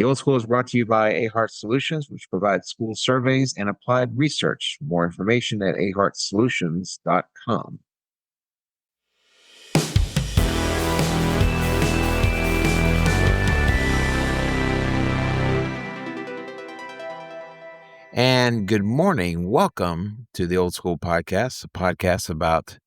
The Old School is brought to you by Ahart Solutions, which provides school surveys and applied research. More information at ahartsolutions.com. And good morning. Welcome to the Old School Podcast, a podcast about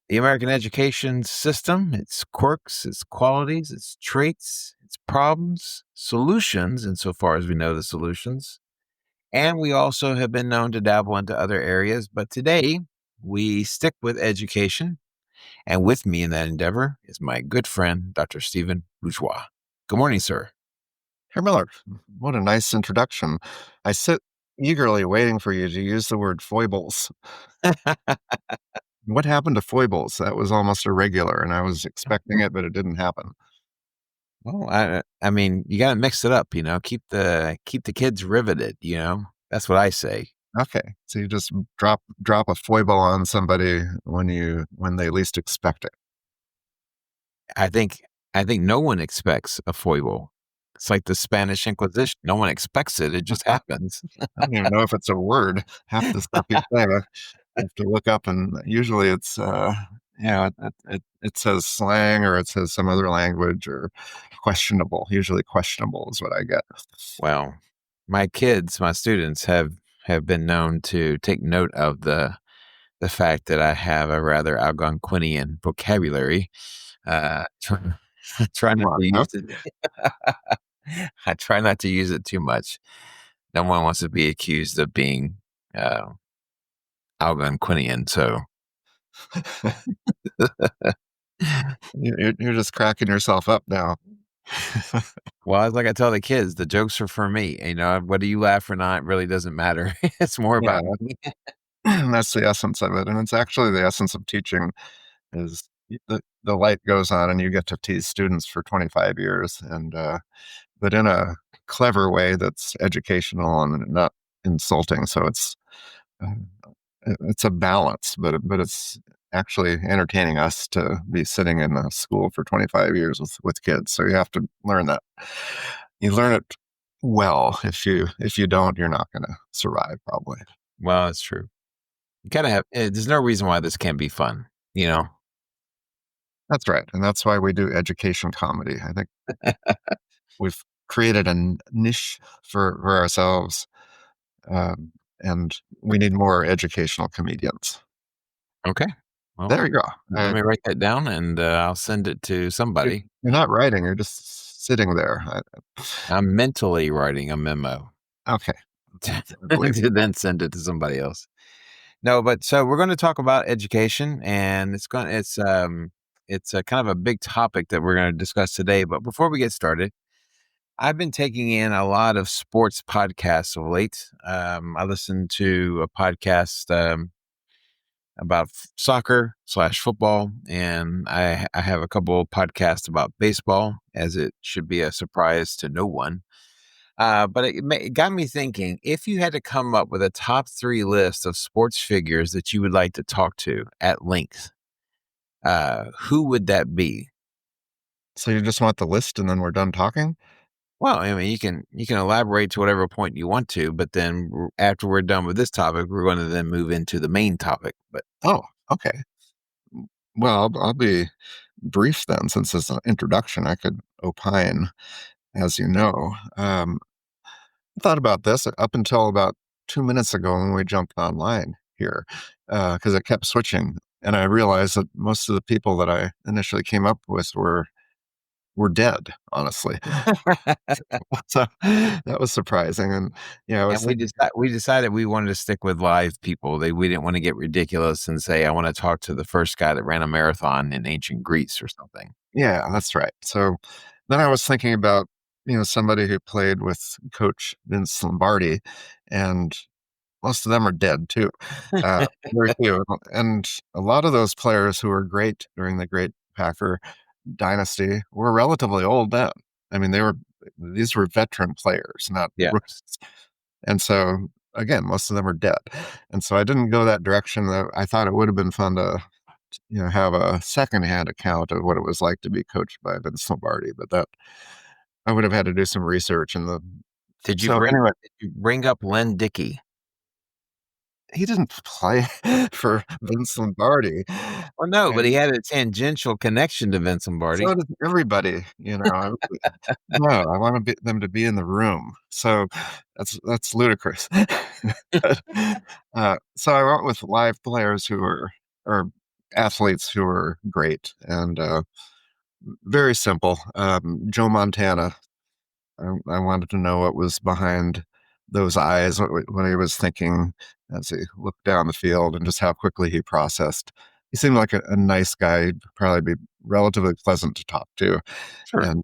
the American education system, its quirks, its qualities, its traits, its problems, solutions, insofar as we know the solutions. And we also have been known to dabble into other areas. But today we stick with education. And with me in that endeavor is my good friend, Dr. Stephen Bourgeois. Good morning, sir. Herr Miller, what a nice introduction. I sit eagerly waiting for you to use the word foibles. What happened to foibles? That was almost irregular, and I was expecting it, but it didn't happen. Well, I mean, you got to mix it up, keep the kids riveted, That's what I say. Okay, so you just drop a foible on somebody when they least expect it. I think no one expects a foible. It's like the Spanish Inquisition. No one expects it. It just happens. I don't even know if it's a word. Half the stuff you say, I have to look up, and usually it's it says slang or it says some other language or questionable. Usually questionable is what I get. Well, my students have been known to take note of the fact that I have a rather Algonquinian vocabulary. Try not to use it. I try not to use it too much. No one wants to be accused of being Algonquinian, so you're just cracking yourself up now. Well, it's like I tell the kids, the jokes are for me. Whether you laugh or not really doesn't matter. It's more about me. That's the essence of it, and it's actually the essence of teaching. Is the light goes on, and you get to tease students for 25 years, and but in a clever way that's educational and not insulting. So it's a balance, but it's actually entertaining us to be sitting in a school for 25 years with kids. So you have to learn that. You learn it well. If you don't, you're not going to survive probably. Well, that's true. You gotta have. There's no reason why this can't be fun. That's right, and that's why we do education comedy. I think we've created a niche for ourselves, and we need more educational comedians. Okay. Well, there you go. Let me write that down, and I'll send it to somebody. You're not writing; you're just sitting there. I'm mentally writing a memo. Okay. To then send it to somebody else. No, but so we're going to talk about education, and it's a kind of a big topic that we're going to discuss today. But before we get started, I've been taking in a lot of sports podcasts of late. I listened to a podcast about soccer/football, and I have a couple of podcasts about baseball, as it should be a surprise to no one. But it got me thinking, if you had to come up with a top 3 list of sports figures that you would like to talk to at length, who would that be? So you just want the list and then we're done talking? Well, I mean, you can elaborate to whatever point you want to, but then after we're done with this topic, we're going to then move into the main topic. But okay. Well, I'll be brief then, since it's an introduction. I could opine, as you know. I thought about this up until about 2 minutes ago when we jumped online here, because it kept switching, and I realized that most of the people that I initially came up with were dead, honestly. So that was surprising, and we decided we wanted to stick with live people. We didn't want to get ridiculous and say, I want to talk to the first guy that ran a marathon in ancient Greece or something. Yeah, that's right. So then I was thinking about, somebody who played with Coach Vince Lombardi, and most of them are dead too. Very few. And a lot of those players who were great during the Great Packer dynasty were relatively old then. I mean, these were veteran players, not rookies. And so, again, most of them are dead. And so I didn't go that direction. I thought it would have been fun to have a secondhand account of what it was like to be coached by Vince Lombardi, but I would have had to do some research in the Did you so bring anyway, did you bring up Len Dickey? he didn't play for Vince Lombardi, Well, no, but and he had a tangential connection to Vince so Lombardi. does everybody, you know. No, I want them to be in the room. So that's ludicrous. But, so I went with live players who were or athletes who were great and very simple. Joe Montana. I wanted to know what was behind those eyes, what he was thinking as he looked down the field, and just how quickly he processed. He seemed like a nice guy, he'd probably be relatively pleasant to talk to Sure. and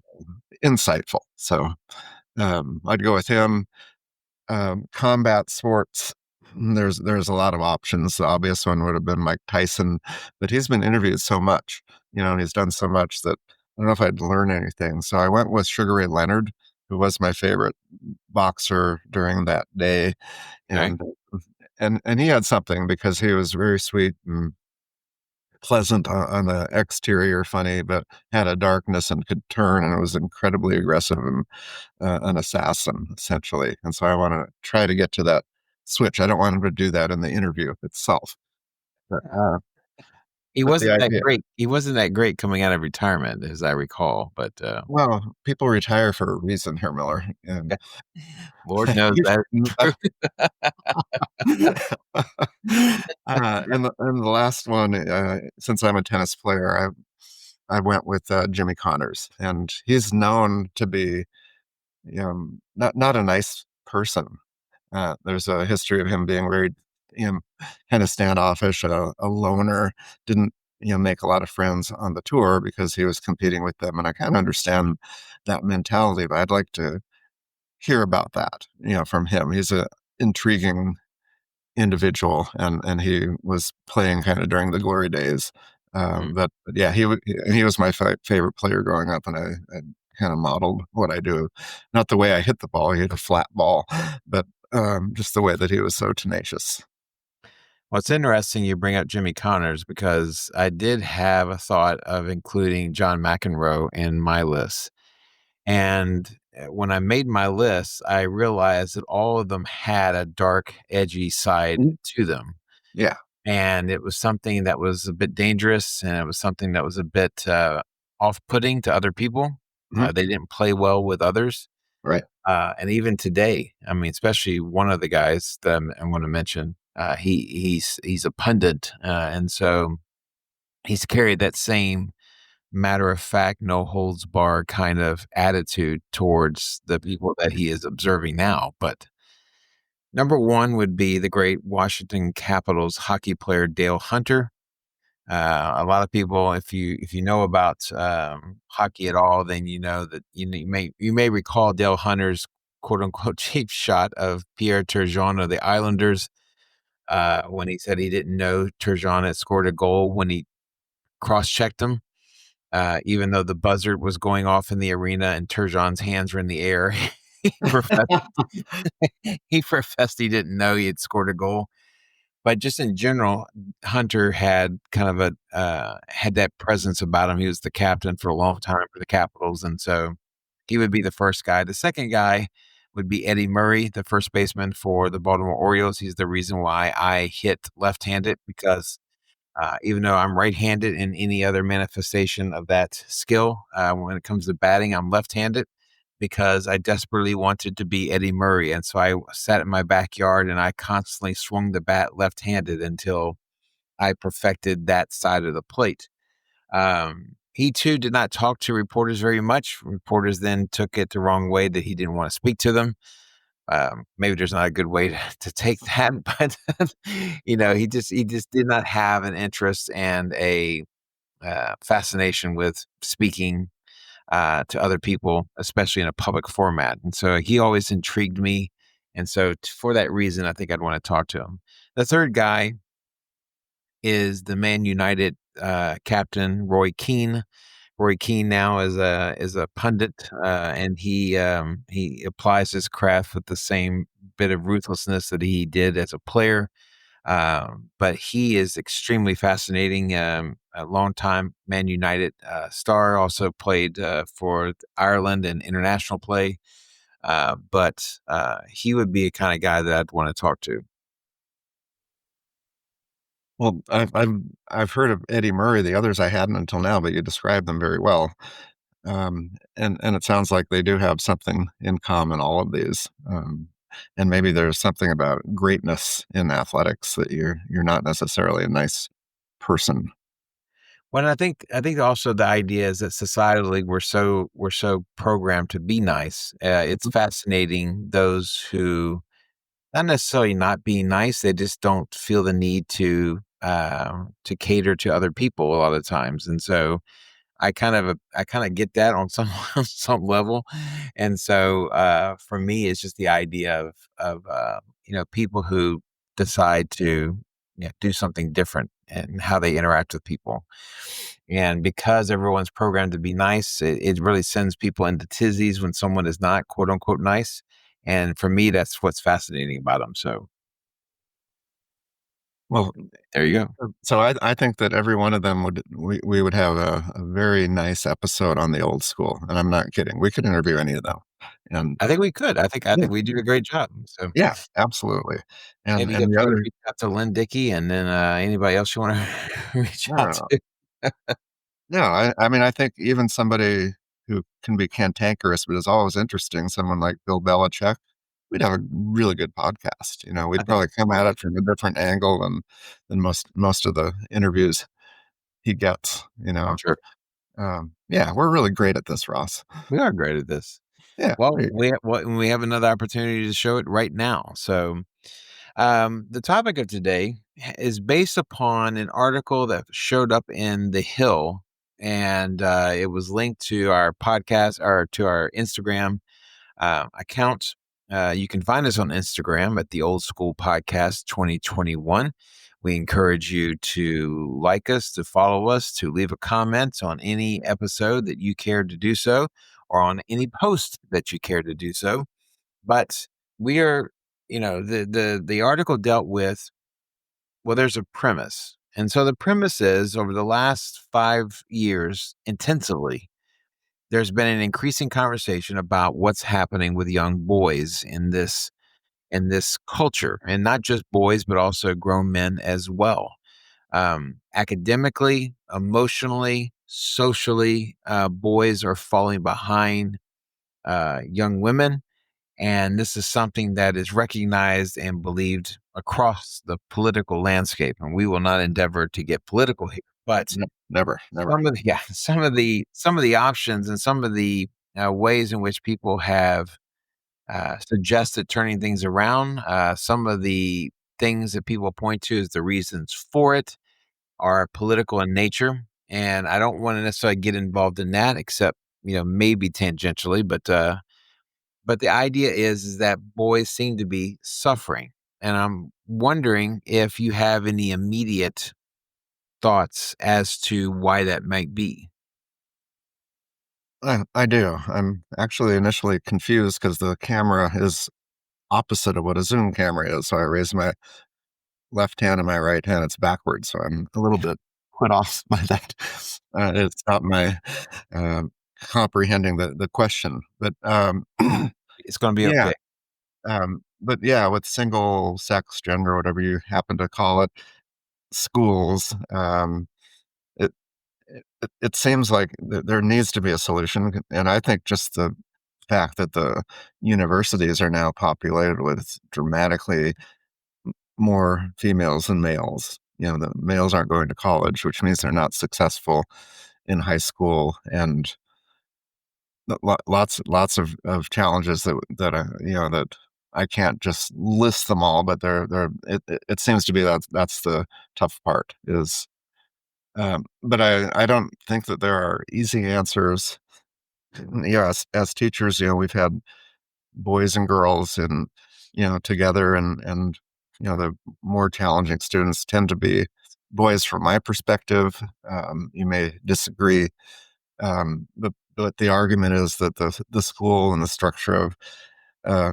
insightful. So I'd go with him. Combat sports. There's a lot of options. The obvious one would have been Mike Tyson, but he's been interviewed so much, and he's done so much that I don't know if I'd learn anything. So I went with Sugar Ray Leonard, who was my favorite boxer during that day, Okay. and and he had something because he was very sweet and pleasant on the exterior, funny, but had a darkness and could turn, and it was incredibly aggressive and an assassin essentially. And so I want to try to get to that switch. I don't want him to do that in the interview itself, but, uh, He but the wasn't that idea. great. He wasn't that great coming out of retirement, as I recall, but, Well, people retire for a reason, Herr Miller, and Lord knows you that's true. and the last one, since I'm a tennis player, I went with Jimmy Connors, and he's known to be not a nice person. There's a history of him being very, you know, kind of standoffish, a loner, didn't, make a lot of friends on the tour because he was competing with them. And I kind of understand that mentality, but I'd like to hear about that, from him. He's a intriguing individual, and he was playing kind of during the glory days. Mm. But yeah, he was my favorite player growing up, and I kind of modeled what I do. Not the way I hit the ball; he hit a flat ball, but just the way that he was so tenacious. Well, it's interesting you bring up Jimmy Connors because I did have a thought of including John McEnroe in my list. And when I made my list, I realized that all of them had a dark, edgy side Mm. to them. Yeah. And it was something that was a bit dangerous, and it was something that was a bit off-putting to other people. Mhm. They didn't play well with others. Right. And even today, I mean, especially one of the guys that I want to mention, he's a pundit, and so he's carried that same matter of fact, no holds barred kind of attitude towards the people that he is observing now. But number one would be the great Washington Capitals hockey player Dale Hunter. A lot of people, if you know about hockey at all, then you know that you may recall Dale Hunter's quote unquote cheap shot of Pierre Turgeon of the Islanders when he said he didn't know Turgeon had scored a goal when he cross checked him. Even though the buzzer was going off in the arena and Turgeon's hands were in the air, he professed he professed he didn't know he had scored a goal. But just in general, Hunter had kind of had that presence about him. He was the captain for a long time for the Capitals, and so he would be the first guy. The second guy would be Eddie Murray, the first baseman for the Baltimore Orioles. He's the reason why I hit left-handed because even though I'm right-handed in any other manifestation of that skill, when it comes to batting, I'm left-handed because I desperately wanted to be Eddie Murray, and so I sat in my backyard and I constantly swung the bat left-handed until I perfected that side of the plate. He too did not talk to reporters very much. Reporters then took it the wrong way that he didn't want to speak to them. Maybe there's not a good way to take that, but he just did not have an interest and a fascination with speaking to other people, especially in a public format. And so he always intrigued me. And so for that reason, I think I'd want to talk to him. The third guy is the Man United captain, Roy Keane. Roy Keane now is a pundit, and he applies his craft with the same bit of ruthlessness that he did as a player. But he is extremely fascinating. A longtime Man United star, also played for Ireland in international play. But he would be a kind of guy that I'd want to talk to. Well, I've heard of Eddie Murray. The others I hadn't until now, but you described them very well. And it sounds like they do have something in common, all of these. And maybe there's something about greatness in athletics that you're not necessarily a nice person. Well, I think also the idea is that societally we're so programmed to be nice. It's Mhm. fascinating those who not necessarily not being nice, they just don't feel the need to cater to other people a lot of times, and so I kinda get that on some on some level, and so, for me, it's just the idea of people who decide to, yeah, do something different and how they interact with people, and because everyone's programmed to be nice, it really sends people into tizzies when someone is not, quote, unquote, "nice," and for me, that's what's fascinating about them. So, Well, there you go. so I think that every one of them we would have a very nice episode on the old school, and I'm not kidding. We could interview any of them, and I think we could. I think we do a great job, so yeah, absolutely. maybe you And could the try to other reach out to Lynn Dickey and then, anybody else you wanna reach out no, to. no, I mean, I think even somebody who can be cantankerous, but is always interesting, someone like Bill Belichick, we'd have a really good podcast. I We'd think probably come we at would. it from a different angle than most of the interviews he gets. I'm sure. Yeah, we're really great at this, Ross. We are great at this. Yeah, Well, there you we have another opportunity to show it right now. So, the topic of today is based upon an article that showed up in The Hill, and, it was linked to our podcast or to our Instagram account. You can find us on Instagram at the Old School Podcast 2021. We encourage you to like us, to follow us, to leave a comment on any episode that you care to do so, or on any post that you care to do so. But we are, the article dealt with, well, there's a premise. And so the premise is over the last 5 years, intensively, there's been an increasing conversation about what's happening with young boys in this culture, and not just boys, but also grown men as well. Academically, emotionally, socially, boys are falling behind young women, and this is something that is recognized and believed across the political landscape. And we will not endeavor to get political here, but never, never. some of the options and some of the ways in which people have suggested turning things around. Some of the things that people point to as the reasons for it are political in nature, and I don't want to necessarily get involved in that, except maybe tangentially. But the idea is that boys seem to be suffering, and I'm wondering if you have any immediate thoughts as to why that might be. I do. I'm actually initially confused because the camera is opposite of what a Zoom camera is. So I raise my left hand and my right hand, it's backwards. So I'm a little bit put off by that. It's not my um, comprehending the question. But It's going to be yeah, okay. but yeah, with single sex, gender, whatever you happen to call it, schools, it, it seems like there needs to be a solution. And I think just the fact that the universities are now populated with dramatically more females than males. The males aren't going to college, which means they're not successful in high school, and lots of challenges that I can't just list them all, but it seems to be that's the tough part is. But I don't think that there are easy answers. Yeah, as teachers, we've had boys and girls and together, and the more challenging students tend to be boys from my perspective. You may disagree, but the argument is that the school and the structure of uh,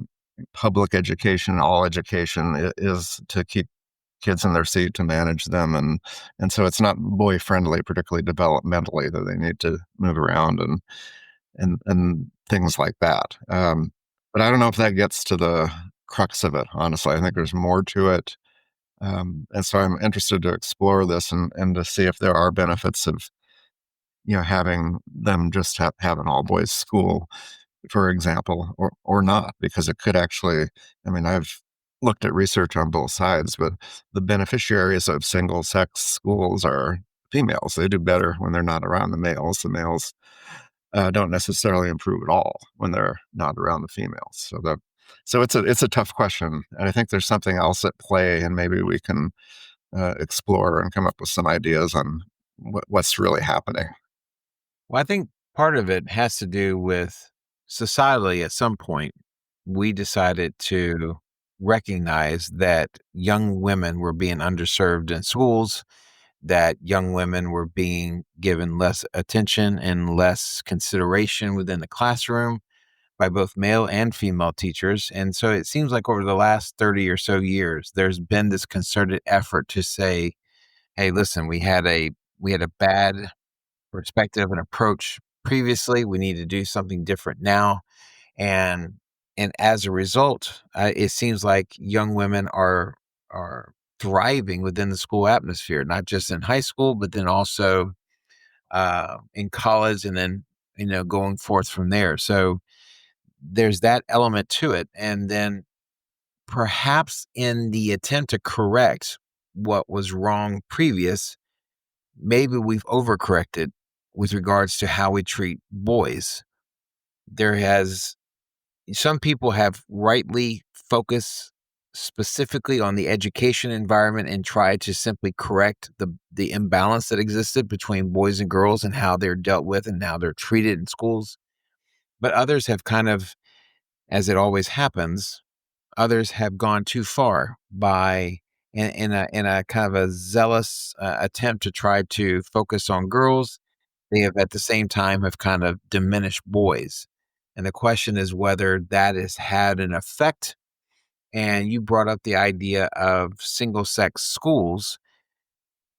public education, all education, is to keep kids in their seat to manage them, and so it's not boy friendly, particularly developmentally, that they need to move around and things like that. But I don't know if that gets to the crux of it. Honestly, I think there's more to it, and so I'm interested to explore this and to see if there are benefits of having them just have an all boys school, for example, or not, because it could actually. I mean, I've looked at research on both sides, but the beneficiaries of single sex schools are females. They do better when they're not around the males. The males don't necessarily improve at all when they're not around the females. So it's a tough question, and I think there's something else at play, and maybe we can explore and come up with some ideas on what's really happening. Well, I think part of it has to do with societally at some point, we decided to recognize that young women were being underserved in schools, that young women were being given less attention and less consideration within the classroom by both male and female teachers. And so it seems like over the last 30 or so years, there's been this concerted effort to say, hey, listen, we had a bad perspective and approach previously. We need to do something different now. And and as a result, it seems like young women are thriving within the school atmosphere, not just in high school, but then also in college, and then going forth from there. So there's that element to it, and then perhaps in the attempt to correct what was wrong previous, maybe we've overcorrected with regards to how we treat boys. There has Some people have rightly focused specifically on the education environment and tried to simply correct the imbalance that existed between boys and girls and how they're dealt with and how they're treated in schools. But others have kind of, as it always happens, others have gone too far by in a kind of a zealous attempt to try to focus on girls. They have at the same time have kind of diminished boys. And the question is whether that has had an effect. And you brought up the idea of single sex schools.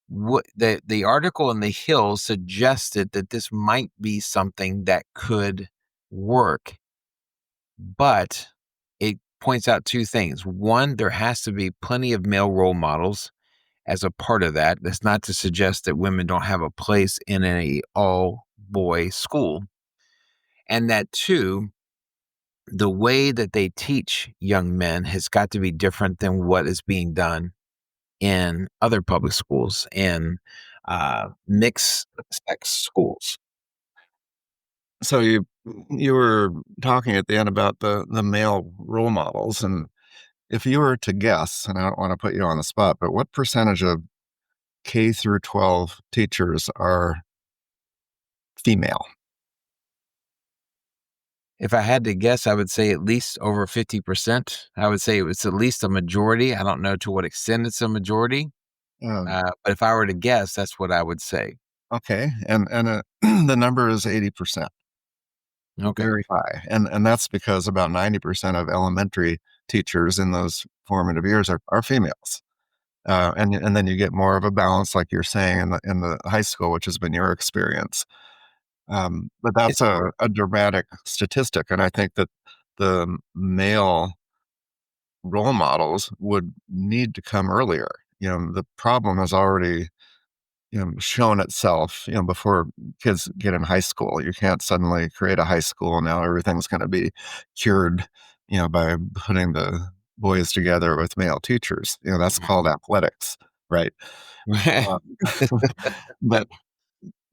What the article in the Hill suggested that this might be something that could work, but it points out two things. One, there has to be plenty of male role models as a part of that. That's not to suggest that women don't have a place in a all boy school. And that two, the way that they teach young men has got to be different than what is being done in other public schools and mixed sex schools. So you were talking at the end about the male role models, and if you were to guess, and I don't want to put you on the spot, but what percentage of K through 12 teachers are female? If I had to guess, I would say at least over 50%. I would say it was at least a majority. I don't know to what extent it's a majority, Um, but if I were to guess, that's what I would say. okay, and the number is 80%, Okay. very high, and that's because about 90% of elementary teachers in those formative years are females. And then you get more of a balance, like you're saying, in the high school, which has been your experience. But It's that's a dramatic statistic, and I think that the male role models would need to come earlier. The problem has already shown itself before kids get in high school. You can't suddenly create a high school and now everything's going to be cured by putting the boys together with male teachers. That's called athletics, right? um, but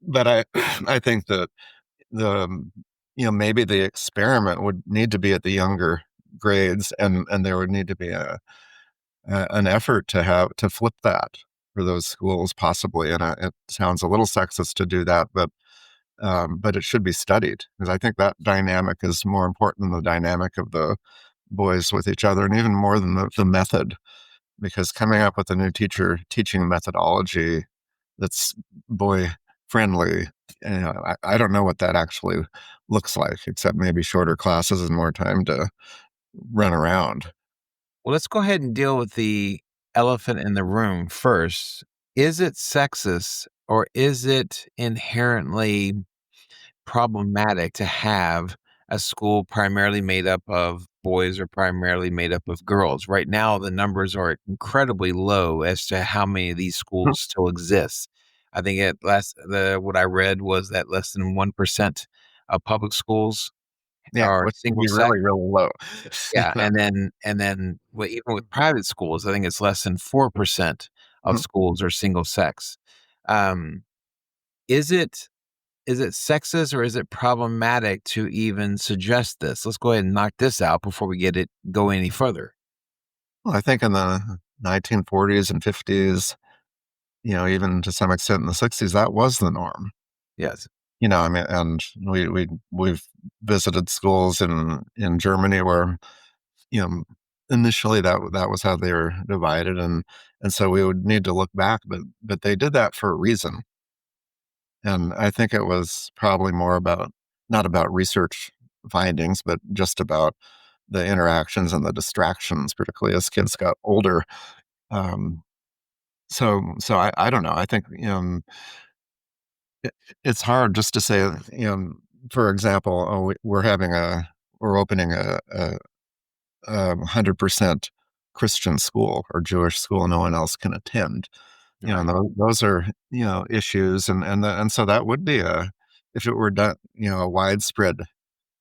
but I think that the maybe the experiment would need to be at the younger grades, and there would need to be an effort to flip that for those schools, possibly. And it sounds a little sexist to do that, but it should be studied, because I think that dynamic is more important than the dynamic of the boys with each other, and even more than the method. Because coming up with a new teaching methodology that's boy friendly, I don't know what that actually looks like, except maybe shorter classes and more time to run around. Well, let's go ahead and deal with the elephant in the room first. Is it sexist or is it inherently problematic to have a school primarily made up of boys or primarily made up of girls? Right now, the numbers are incredibly low as to how many of these schools still exist. I think at last the what I read was that less than 1% of public schools Yeah, are which would single be sex. really, really low. You Yeah, know? and then even with private schools, I think it's less than 4% of Mhm. schools are single sex. Um, is it is it sexist or is it problematic to even suggest this? Let's go ahead and knock this out before we get it go any further. Well, I think in the 1940s and 50s, even to some extent in the 60s, that was the norm. Yes. I mean, and we've visited schools in Germany where, you know, initially that was how they were divided, and so we would need to look back, but they did that for a reason. And I think it was probably more about not about research findings, but just about the interactions and the distractions, particularly as kids got older. Um, so I don't know. I think it, it's hard just to say, for example, oh, we're opening a 100% Christian school or Jewish school no one else can attend. And Right. those are issues, and so that would be a if it were done, a widespread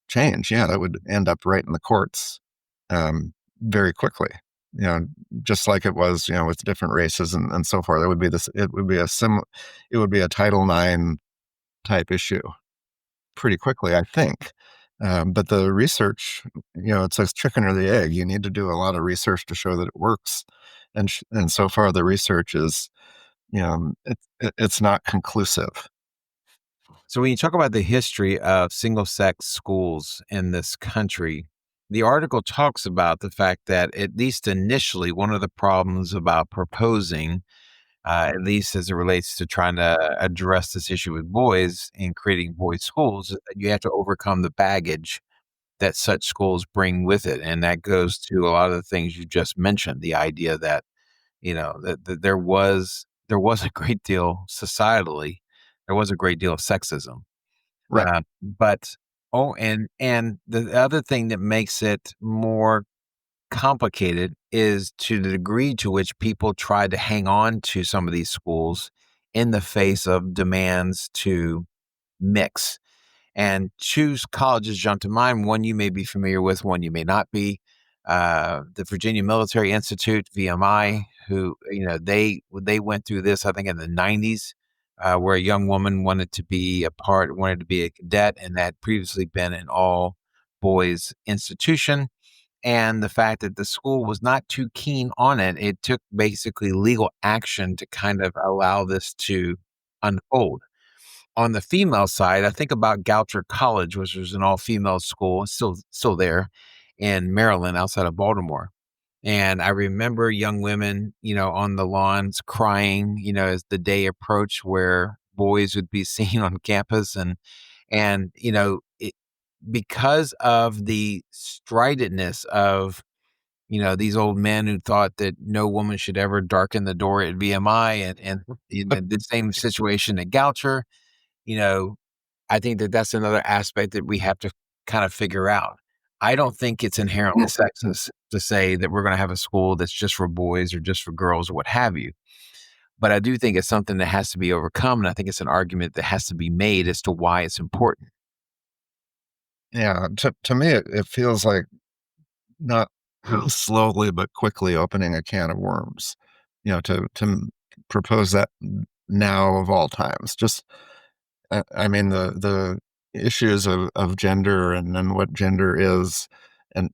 change. Yeah, that would end up right in the courts very quickly. You know, just like it was, with different races and so forth. It would be this. It would be a It would be a Title IX type issue pretty quickly, I think. But the research, it's a chicken or the egg. You need to do a lot of research to show that it works, and so far the research is, it's not conclusive. So when you talk about the history of single sex schools in this country, the article talks about the fact that at least initially, one of the problems about proposing, at least as it relates to trying to address this issue with boys and creating boys' schools, is that you have to overcome the baggage that such schools bring with it. And that goes to a lot of the things you just mentioned, the idea that, that there was a great deal societally, there was a great deal of sexism. Right. But and the other thing that makes it more complicated is to the degree to which people try to hang on to some of these schools in the face of demands to mix and choose colleges jump to mind. One you may be familiar with, one you may not be. The Virginia Military Institute, VMI, who they went through this, I think, in the '90s, where a young woman wanted to be a cadet, and that had previously been an all boys institution. And the fact that the school was not too keen on it, it took basically legal action to kind of allow this to unfold. On the female side, I think about Goucher College, which was an all-female school, it's still there in Maryland outside of Baltimore. And I remember young women, on the lawns crying, as the day approached where boys would be seen on campus because of the stridentness of, these old men who thought that no woman should ever darken the door at VMI and the same situation at Goucher, you know, I think that that's another aspect that we have to kind of figure out. I don't think it's inherently sexist to say that we're going to have a school that's just for boys or just for girls or what have you. But I do think it's something that has to be overcome. And I think it's an argument that has to be made as to why it's important. Yeah, to me, it feels like not slowly but quickly opening a can of worms. To propose that now of all times. Just, I mean, the issues of gender and then what gender is, and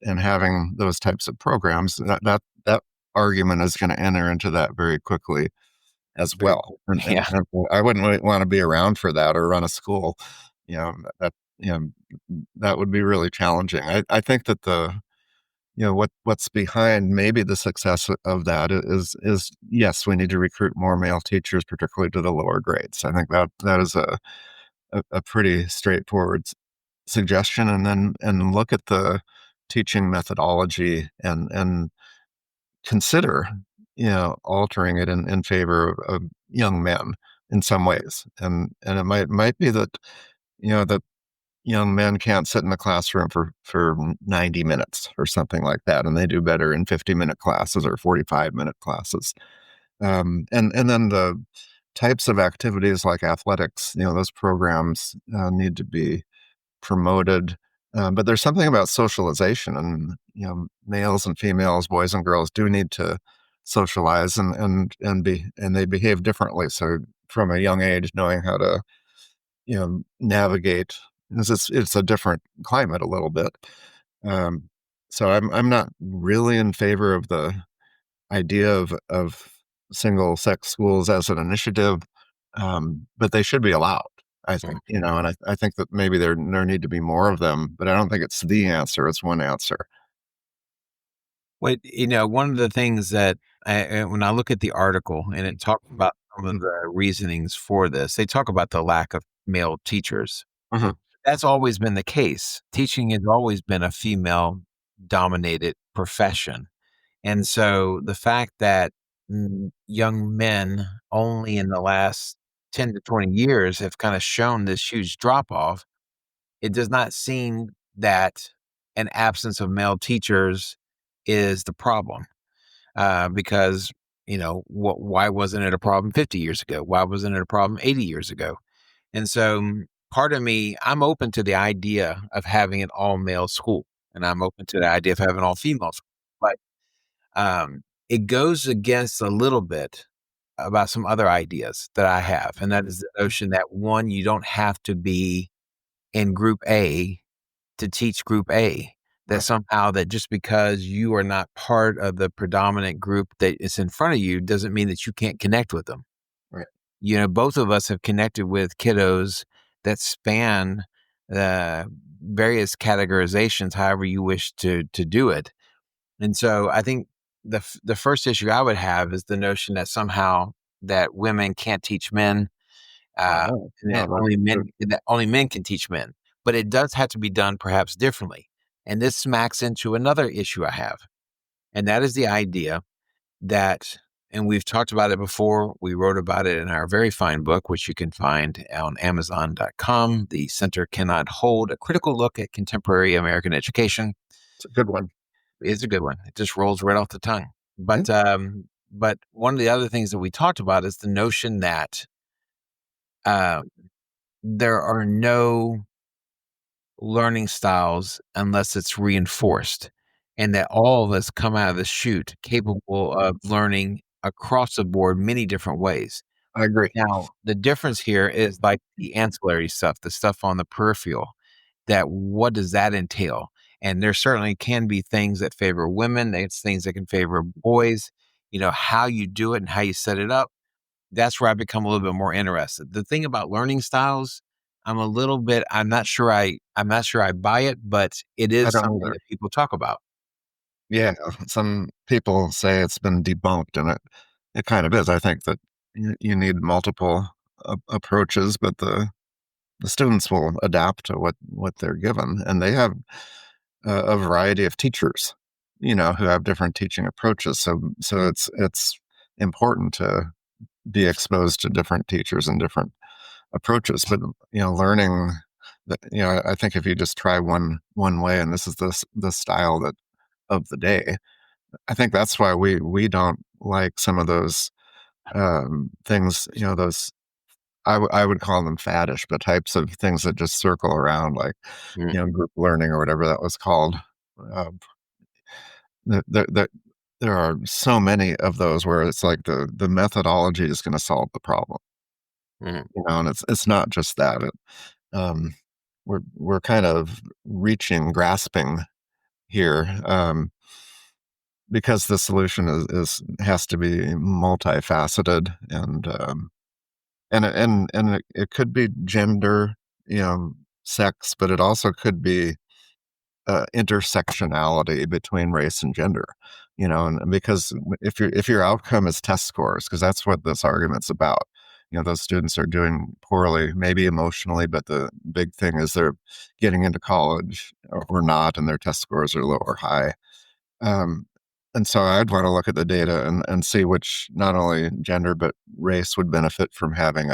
having those types of programs. That argument is going to enter into that very quickly as Very well. cool. And I wouldn't really want to be around for that or run a school. You know that you know that would be really challenging. I think that what's behind maybe the success of that is yes, we need to recruit more male teachers, particularly to the lower grades. I think that is a pretty straightforward suggestion, and look at the teaching methodology and consider. altering it in favor of young men in some ways. And it might be that, that young men can't sit in the classroom for 90 minutes or something like that, and they do better in 50-minute classes or 45-minute classes. And then the types of activities like athletics, those programs need to be promoted. But there's something about socialization, and males and females, boys and girls, do need to socialize and they behave differently. So from a young age, knowing how to navigate, because it's a different climate a little bit. Um, so I'm not really in favor of the idea of single sex schools as an initiative, but they should be allowed. I think, and I think that maybe there need to be more of them, but I don't think it's the answer. It's one answer. Wait, one of the things that when I look at the article and it talks about some of the reasonings for this, they talk about the lack of male teachers. Mhm. That's always been the case. Teaching has always been a female dominated profession. And so the fact that young men only in the last 10 to 20 years have kind of shown this huge drop off, it does not seem that an absence of male teachers is the problem. Because, why wasn't it a problem 50 years ago? Why wasn't it a problem 80 years ago? And so part of me, I'm open to the idea of having an all male school, and I'm open to the idea of having all female school. But it goes against a little bit about some other ideas that I have. And that is the notion that one, you don't have to be in group A to teach group A. That Right, somehow that just because you are not part of the predominant group that is in front of you doesn't mean that you can't connect with them. right. Both of us have connected with kiddos that span the various categorizations, however you wish to do it. And so I think the first issue I would have is the notion that somehow that women can't teach men, Oh, uh, no, and no, that only men can teach men. But it does have to be done perhaps differently. And this smacks into another issue I have, and that is the idea that, and we've talked about it before. We wrote about it in our very fine book, which you can find on Amazon.com. The Center Cannot Hold: A Critical Look at Contemporary American Education. it's a good one. Is a good one. It just rolls right off the tongue. Yeah, But one of the other things that we talked about is the notion that uh, there are no learning styles unless it's reinforced, and that all of us come out of the chute capable of learning across the board many different ways. I agree. Now, the difference here is like the ancillary stuff, the stuff on the peripheral, that what does that entail? And there certainly can be things that favor women, there's things that can favor boys. How you do it and how you set it up, that's where I become a little bit more interested. The thing about learning styles, I'm not sure I buy it, but it I is don't something either. that people talk about. Yeah, some people say it's been debunked, and it kind of is. I think that you need multiple approaches, but the students will adapt to what they're given, and they have a variety of teachers, who have different teaching approaches. So it's important to be exposed to different teachers and different approaches. But learning that, I think if you just try one way, and this is the style that of the day, I think that's why we don't like some of those things. Those I would call them faddish, but types of things that just circle around, like Mm, group learning or whatever that was called. Uh, there there are so many of those where it's like the methodology is going to solve the problem, mm, and it's not just that. Um, we're kind of grasping here, because the solution is has to be multifaceted, and it could be gender, sex, but it also could be intersectionality between race and gender, and because if your outcome is test scores, because that's what this argument's about, those students are doing poorly, maybe emotionally, but the big thing is they're getting into college or not, and their test scores are low or high. um, and so I'd want to look at the data and see which not only gender but race would benefit from having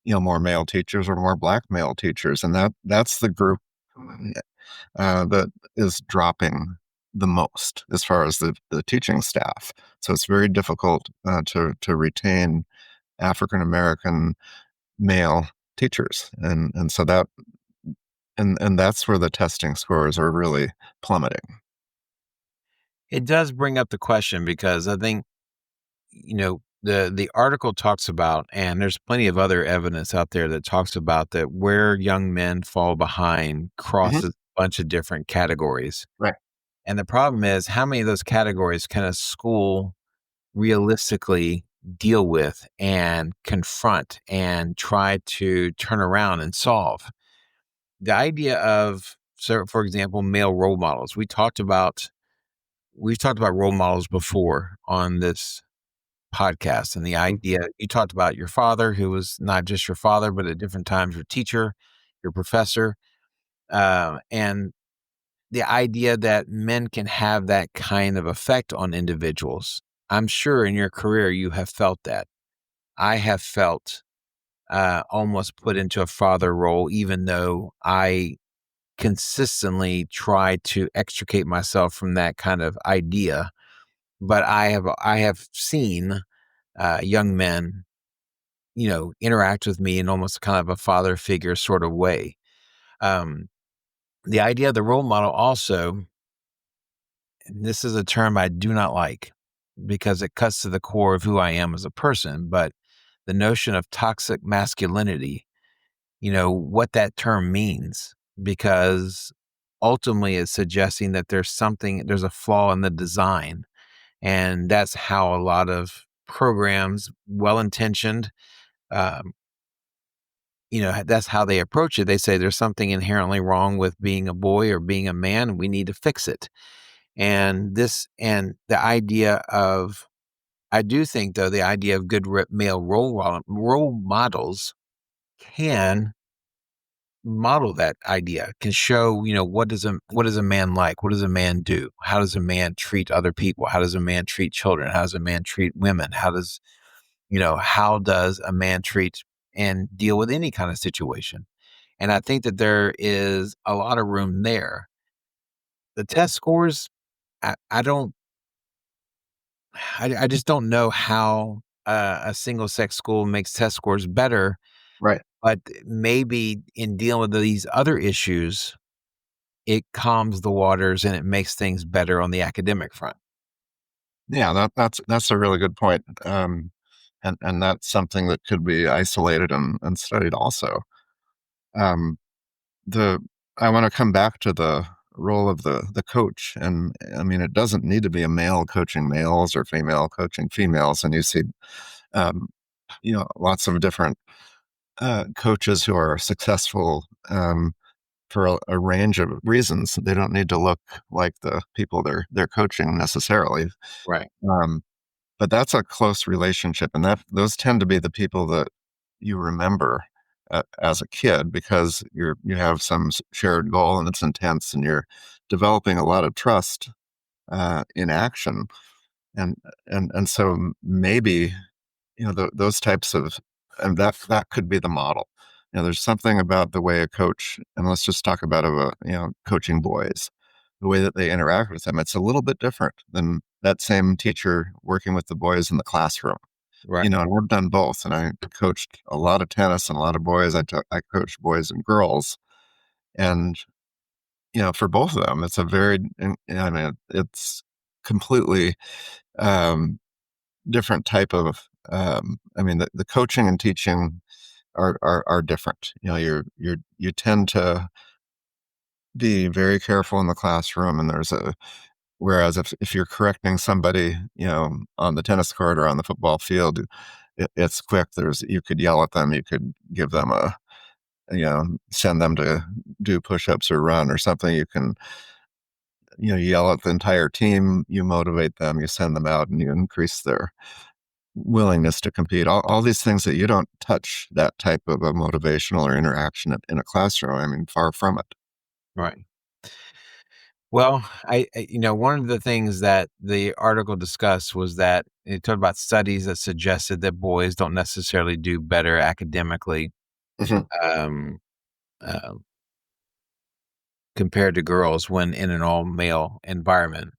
more male teachers or more black male teachers, and that's the group that is dropping the most as far as the teaching staff. So it's very difficult to retain African American male teachers, and so and that's where the testing scores are really plummeting. It does bring up the question because I think, the article talks about, and there's plenty of other evidence out there that talks about that where young men fall behind Mhm. crosses a bunch of different categories. Right. And the problem is how many of those categories can a school realistically deal with and confront and try to turn around and solve? The idea of, so for example, male role models. We've talked about role models before on this podcast, and the Mm. idea you talked about your father, who was not just your father, but at different times your teacher, your professor, and the idea that men can have that kind of effect on individuals. I'm sure in your career you have felt that. I have felt almost put into a father role, even though I consistently try to extricate myself from that kind of idea. But I have seen young men, interact with me in almost kind of a father figure sort of way. Um, the idea of the role model also, and this is a term I do not like because it cuts to the core of who I am as a person, but the notion of toxic masculinity, what that term means, because ultimately it's suggesting that there's a flaw in the design. And that's how a lot of programs, well intentioned, um, that's how they approach it. They say there's something inherently wrong with being a boy or being a man. We need to fix it. And the idea of, I do think though, the idea of good male role models can model that idea, can show, what does a man like? What does a man do? How does a man treat other people? How does a man treat children? How does a man treat women? How does a man treat and deal with any kind of situation? And I think that there is a lot of room there. The test scores, I don't, I just don't know how a single sex school makes test scores better, Right. but maybe in dealing with these other issues, it calms the waters and it makes things better on the academic front. Yeah, that's a really good point. And that's something that could be isolated and studied also. Um, the I want to come back to the role of the coach, and I mean, it doesn't need to be a male coaching males or female coaching females, and you see, um, lots of different coaches who are successful for a range of reasons. They don't need to look like the people they're coaching necessarily. Right. Um, but that's a close relationship, and those tend to be the people that you remember as a kid because you have some shared goal and it's intense, and you're developing a lot of trust in action, and and so maybe those types of and that could be the model. There's something about the way a coach, and let's just talk about coaching boys, the way that they interact with them. It's a little bit different than that same teacher working with the boys in the classroom. Right. And I've done both, and I coached a lot of tennis and a lot of boys. I coached boys and girls, and for both of them, it's a very, I mean, it's completely um, different type of. I mean, the coaching and teaching are different. You tend to be very careful in the classroom, and whereas if you're correcting somebody, on the tennis court or on the football field, it's quick. You could yell at them, you could give them send them to do push-ups or run or something. You can, yell at the entire team, you motivate them, you send them out, and you increase their willingness to compete. All these things that you don't touch that type of a motivational or interaction in a classroom. I mean, far from it. Right. Well, one of the things that the article discussed was that it talked about studies that suggested that boys don't necessarily do better academically, Mhm. um, uh, compared to girls when in an all male environment.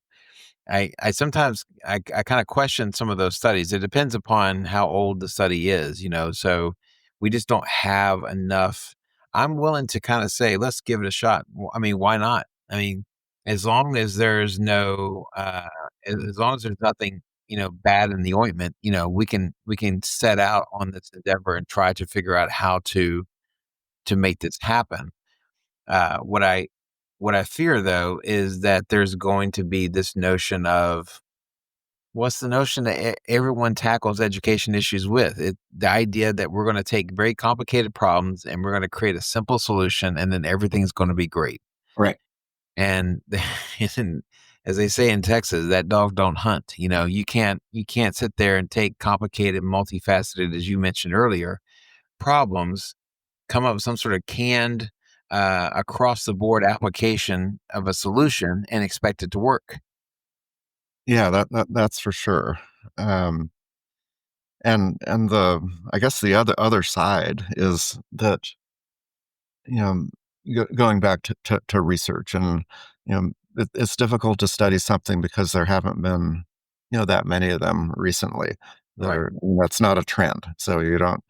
I sometimes I kind of question some of those studies. It depends upon how old the study is, so we just don't have enough. I'm willing to kind of say, let's give it a shot. I mean, why not? I mean, as long as there's no, as long as there's nothing, bad in the ointment, we can set out on this endeavor and try to figure out how to make this happen. What I fear though is that there's going to be this notion of what's the notion that everyone tackles education issues with the idea that we're going to take very complicated problems and we're going to create a simple solution and then everything's going to be great. Right. And, and as they say in Texas, that dog don't hunt. You can't sit there and take complicated, multifaceted, as you mentioned earlier, problems, come up with some sort of canned, across the board application of a solution and expect it to work. Yeah, that's for sure. Um, and the I guess the other side is that, you know, going back to research and, it's difficult to study something because there haven't been, that many of them recently. Right. That's not a trend. So you don't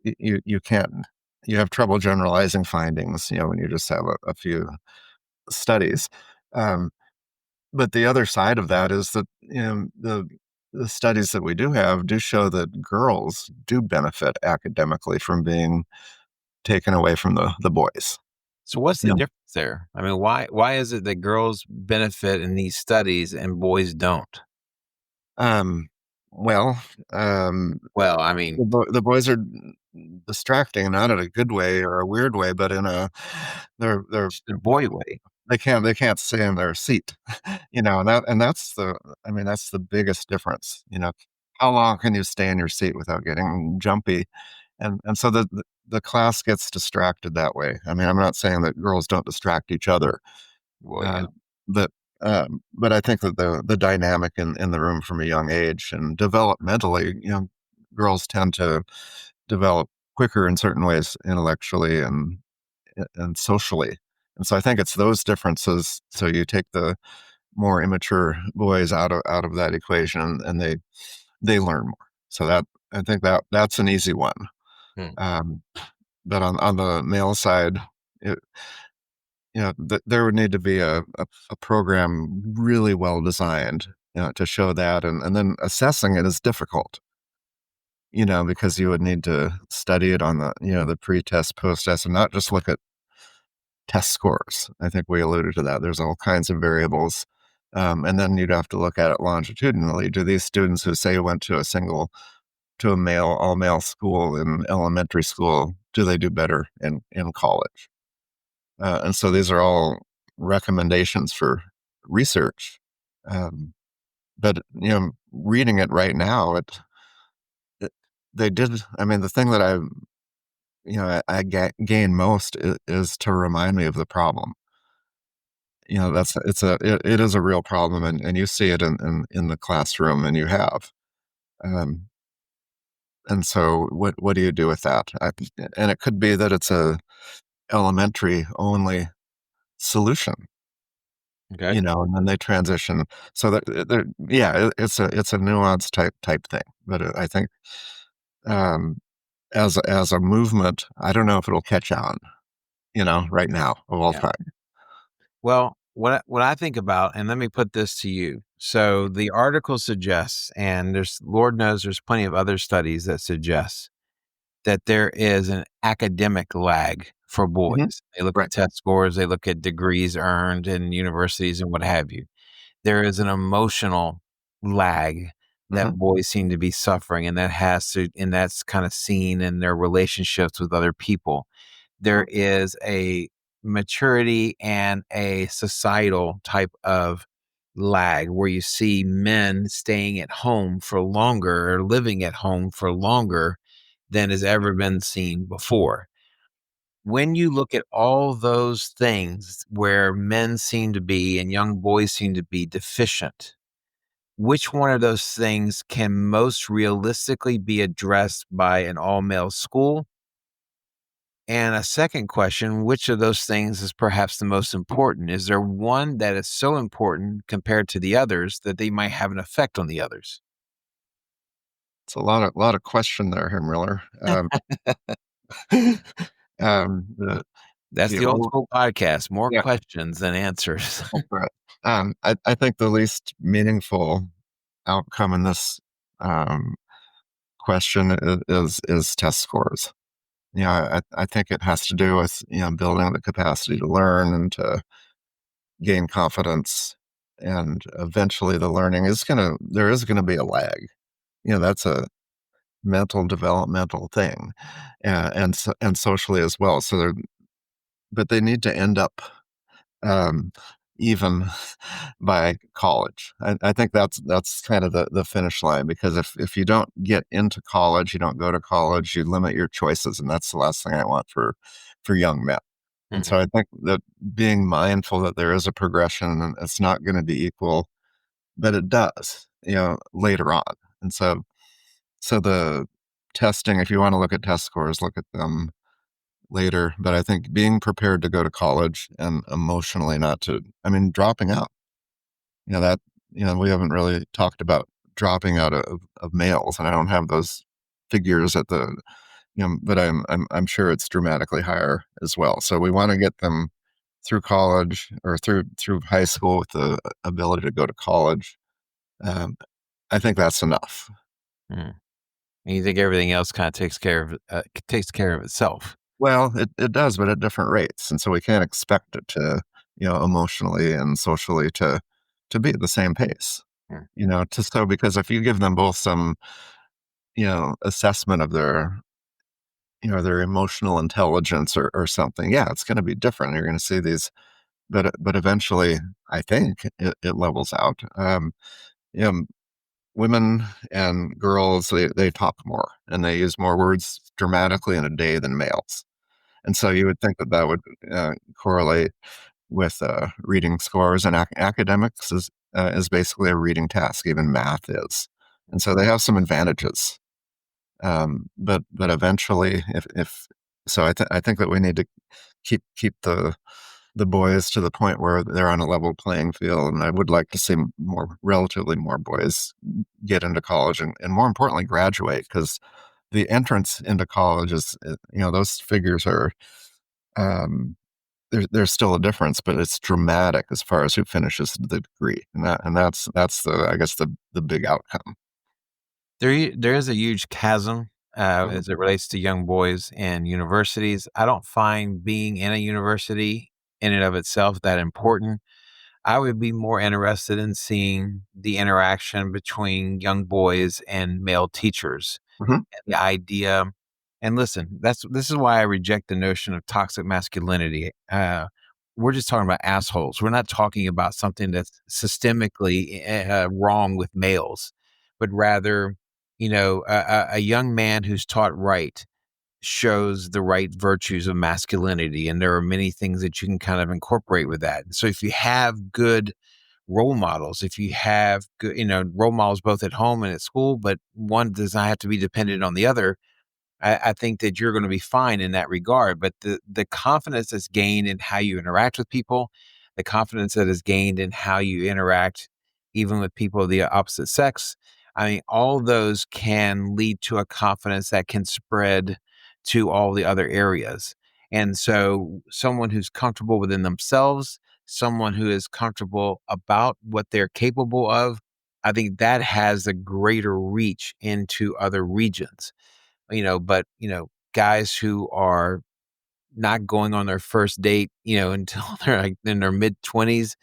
you can't you have trouble generalizing findings, when you just have a few studies. Um, but the other side of that is that, the studies that we do have do show that girls do benefit academically from being taken away from the boys. So what's the Yeah. difference there? I mean, why is it that girls benefit in these studies and boys don't? Um, well, um, Well, I mean, the boys are distracting, not in a good way or a weird way, but in a they're just the boy way. they can't stay in their seat, and that's that's the biggest difference. How long can you stay in your seat without getting jumpy? And so the class gets distracted that way. I mean, I'm not saying that girls don't distract each other, Well, uh, yeah. but but I think that the dynamic in the room from a young age and developmentally, girls tend to develop quicker in certain ways intellectually and socially. And so I think it's those differences. So you take the more immature boys out of that equation, and they learn more. So that I think that's an easy one. Hmm. Um, but on the male side, it, there would need to be a program really well designed, to show that, and then assessing it is difficult, because you would need to study it on the pre-test, post-test, and not just look at test scores. I think we alluded to that. There's all kinds of variables. And then you'd have to look at it longitudinally. Do these students who say went to a male, all male school in elementary school, do they do better in college? And so these are all recommendations for research. Um, but reading it right now, it they did. I mean, the thing that I gain most is to remind me of the problem. That's it is a real problem, and you see it in the classroom, and you have. Um, and so, what do you do with that? And it could be that it's a elementary only solution, Okay. and then they transition. So yeah, it's a nuanced type thing. But I think, um, as a movement, I don't know if it'll catch on. Right now of all Yeah. time. Well, what I think about, and let me put this to you. So the article suggests, and Lord knows there's plenty of other studies that suggest that there is an academic lag for Mhm. boys. They look at Right. test scores, they look at degrees earned in universities and what have you. There is an emotional lag that Mhm. boys seem to be suffering, and that's kind of seen in their relationships with other people. There is a maturity and a societal type of lag where you see men staying at home for longer or living at home for longer than has ever been seen before. When you look at all those things where men seem to be and young boys seem to be deficient, which one of those things can most realistically be addressed by an all male school? And a second question, which of those things is perhaps the most important? Is there one that is so important compared to the others that they might have an effect on the others? It's a lot of question there, Himmler. The That's the the old old school podcast, more yeah, questions than answers. that's right. I think the least meaningful outcome in this um, question is test scores. I think it has to do with building the capacity to learn and to gain confidence, and eventually the learning is there is gonna be a lag. That's a mental developmental thing, and socially as well. But they need to end up um, even by college. I think that's kind of the finish line, because if you don't get into college, you don't go to college, you limit your choices, and that's the last thing I want for young men. And Mhm, so I think that being mindful that there is a progression and it's not going to be equal, but it does, later on. And so the testing, if you want to look at test scores, look at them later. But I think being prepared to go to college and emotionally not to, I mean, dropping out, that, we haven't really talked about dropping out of males, and I don't have those figures at but I'm sure it's dramatically higher as well. So we want to get them through college or through high school with the ability to go to college. Um, I think that's enough. mm. And you think everything else kinda takes care of itself. Well, it does, but at different rates, and so we can't expect it to, emotionally and socially to be at the same pace. Mm. Because if you give them both some, assessment of their emotional intelligence or something, yeah, it's going to be different. You're going to see these, but eventually, I think it levels out. You know, women and girls, they talk more and they use more words dramatically in a day than males. And so you would think that that would correlate with reading scores, and academics is basically a reading task. Even math is, and so they have some advantages. But eventually, if so, I think that we need to keep the boys to the point where they're on a level playing field, and I would like to see relatively more boys get into college and more importantly graduate, because the entrance into college is, those figures are, um, there's still a difference, but it's dramatic as far as who finishes the degree, and that's the, I guess, the big outcome. There is a huge chasm, Mhm, as it relates to young boys and universities. I don't find being in a university in and of itself that important. I would be more interested in seeing the interaction between young boys and male teachers. mhm, The idea, and listen, this is why I reject the notion of toxic masculinity. We're just talking about assholes. We're not talking about something that's systemically wrong with males, but rather, a young man who's taught right shows the right virtues of masculinity, and there are many things that you can kind of incorporate with that. So if you have good role models, if you have good, role models both at home and at school, but one does not have to be dependent on the other, I think that you're going to be fine in that regard. But the confidence that's gained in how you interact with people, the confidence that is gained in how you interact even with people of the opposite sex, I mean, all those can lead to a confidence that can spread to all the other areas. And so, someone who's comfortable within themselves, someone who is comfortable about what they're capable of, I think that has a greater reach into other regions. But, guys who are not going on their first date, until they're like in their mid 20s,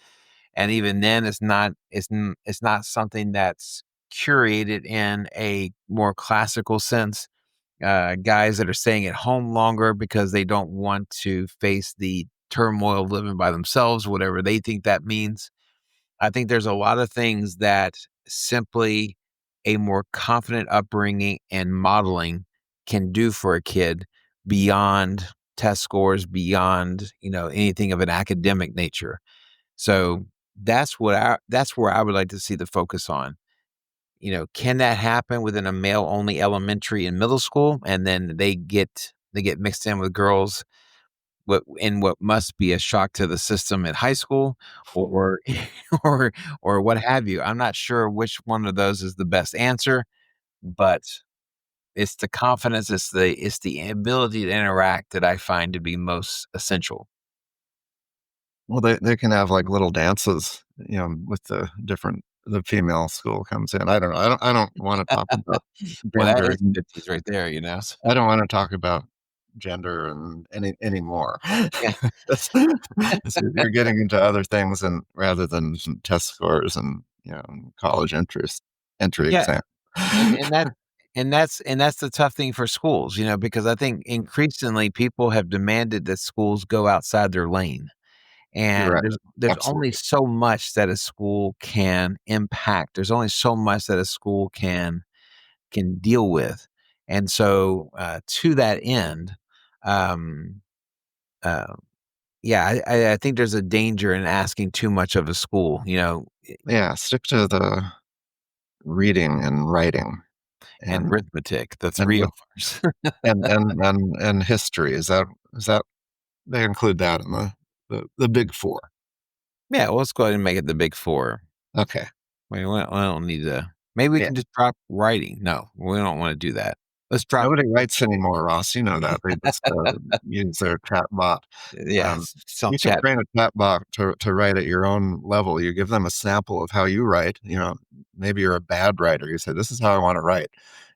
and even then it's not something that's curated in a more classical sense. Guys that are staying at home longer because they don't want to face the turmoil of living by themselves, whatever they think that means. I think there's a lot of things that simply a more confident upbringing and modeling can do for a kid beyond test scores beyond, anything of an academic nature. So that's where I would like to see the focus on. Can that happen within a male only elementary and middle school? And then they get mixed in with girls what must be a shock to the system at high school, or or or what have you. I'm not sure which one of those is the best answer, but it's the confidence, it's the ability to interact that I find to be most essential. Well, they can have, like, little dances, with the female school comes in. I don't know. I don't wanna talk about Well, that gender. is 50s right there, I don't wanna talk about gender and anymore. Yeah. That's you're getting into other things and rather than test scores and, college entry Yeah, exam. and and that and that's the tough thing for schools, because I think increasingly people have demanded that schools go outside their lane. You're And right. there's only Absolutely. so much that a school can impact. There's only so much that a school can deal with. And so, to that end, um, uh, yeah, I think there's a danger in asking too much of a school, Yeah, stick to the reading and writing and and arithmetic, the and 3 with R's. and history. Is that they include that in the big 4? Yeah, well, let's go ahead and make it the big 4. Okay. We don't need to, maybe we Yeah. can just drop writing. No, we don't wanna do that. Let's drop. Nobody writes anymore, Ross, you know that. They just, use their chatbot. Yeah, it's on You can chat. train a chatbot to write at your own level. You give them a sample of how you write, maybe you're a bad writer. You say, "This is how I wanna write,"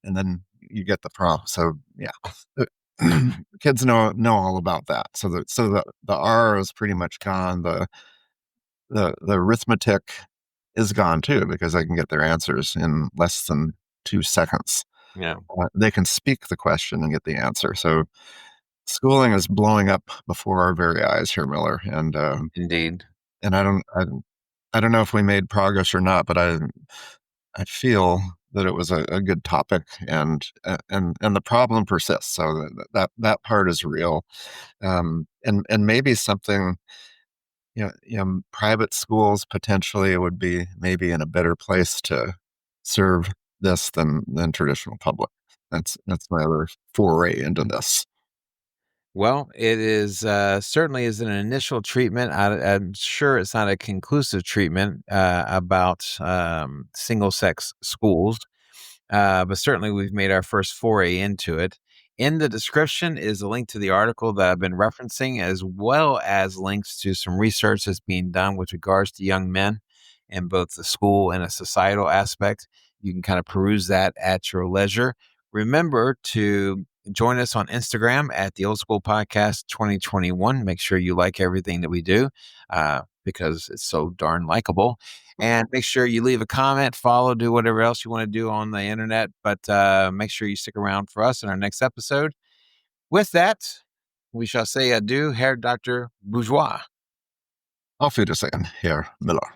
and then you get the prompt. So, yeah. Uh, kids know all about that. So the R is pretty much gone. The arithmetic is gone too because they can get their answers in less than 2 seconds. Yeah, They can speak the question and get the answer. So schooling is blowing up before our very eyes here, Miller, indeed. and I don't know if we made progress or not, but I feel that it was a good topic, and the problem persists. So that part is real, and maybe something. Private schools potentially would be maybe in a better place to serve this than traditional public. That's my other foray into this. Well, it is certainly is an initial treatment. I'm sure it's not a conclusive treatment about single sex schools. But certainly we've made our first foray into it. In the description is a link to the article that I've been referencing, as well as links to some research that's being done with regards to young men in both the school and a societal aspect. You can kind of peruse that at your leisure. Remember to join us on Instagram at the Old School Podcast 2021. Make sure you like everything that we do because it's so darn likable. And make sure you leave a comment, follow, do whatever else you want to do on the internet. But make sure you stick around for us in our next episode. With that, we shall say adieu, Herr Dr. Bourgeois. Auf Wiedersehen, Herr Miller.